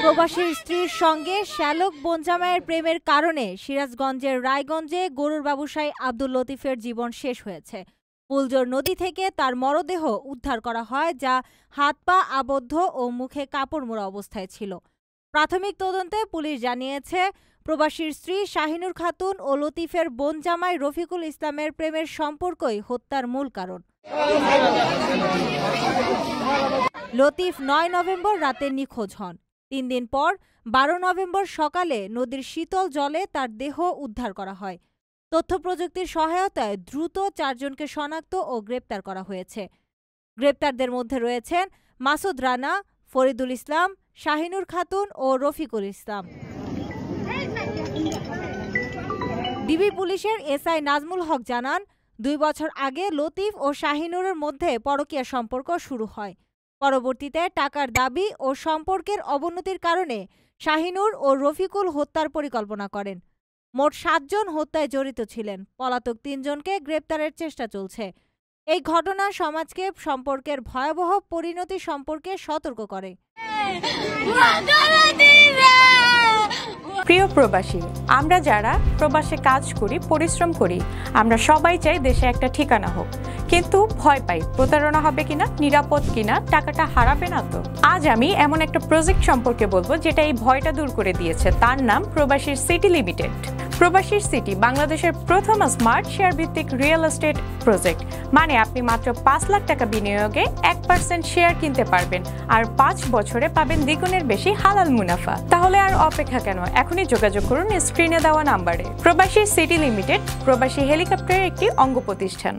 প্রবাসীর স্ত্রীর সঙ্গে শ্যালক বনজামাইয়ের প্রেমের কারণে সিরাজগঞ্জের রায়গঞ্জে গরুর ব্যবসায়ী আব্দুল লতিফের জীবন শেষ হয়েছে। ফুলজোর নদী থেকে তার মরদেহ উদ্ধার করা হয়, যা হাত পা আবদ্ধ ও মুখে কাপড় মোড়া অবস্থায় ছিল। প্রাথমিক তদন্তে পুলিশ জানিয়েছে, প্রবাসীর স্ত্রী শাহিনুর খাতুন ও লতিফের বনজামাই রফিকুল ইসলামের প্রেমের সম্পর্কই হত্যার মূল কারণ। লতিফ ৯ নভেম্বর রাতে নিখোঁজ হন। ৩ দিন পর ১২ নভেম্বর সকালে নদীর শীতল জলে তার দেহ উদ্ধার করা হয়। তথ্য প্রযুক্তির সহায়তায় দ্রুত ৪ জনকে শনাক্ত ও গ্রেপ্তার করা হয়েছে। গ্রেপ্তারদের মধ্যে রয়েছেন মাসুদ রানা, ফরিদুল ইসলাম, শাহিনুর খাতুন ও রফিকুল ইসলাম। ডিবি পুলিশের এসআই নাজমুল হক জানান, ২ বছর আগে লতিফ ও শাহিনুরের মধ্যে পরকীয়া সম্পর্ক শুরু হয়। পরবর্তীতে টাকার দাবি ও সম্পর্কের অবনতির কারণে শাহিনুর ও রফিকুল হত্যার পরিকল্পনা করেন। মোট ৭ জন হত্যায় জড়িত ছিলেন। পলাতক ৩ জনকে গ্রেপ্তারের চেষ্টা চলছে। এই ঘটনা সমাজকে সম্পর্কের ভয়াবহ পরিণতি সম্পর্কে সতর্ক করে। প্রিয় প্রবাসী, আমরা যারা প্রবাসে কাজ করি, পরিশ্রম করি, আমরা সবাই চাই দেশে একটা ঠিকানা হোক, কিন্তু ভয় পাই প্রতারণা হবে কিনা, নিরাপদ কিনা, টাকাটা হারাবে না তো। আজ আমি এমন একটা প্রজেক্ট সম্পর্কে বলবো যেটা এই ভয়টা দূর করে দিয়েছে। তার নাম প্রবাসীর সিটি লিমিটেড। প্রবাসীর সিটি বাংলাদেশের প্রথম স্মার্ট শেয়ার ভিত্তিক রিয়েল এস্টেট প্রজেক্ট। মানে আপনি মাত্র ৫ লাখ টাকা বিনিয়োগে ১% শেয়ার কিনতে পারবেন, আর ৫ বছরে পাবেন দ্বিগুণের বেশি হালাল মুনাফা। তাহলে আর অপেক্ষা কেন? এখনই যোগাযোগ করুন স্ক্রিনে দেওয়া নাম্বারে। প্রবাসীর সিটি লিমিটেড প্রবাসী হেলিকপ্টারের একটি অঙ্গ প্রতিষ্ঠান।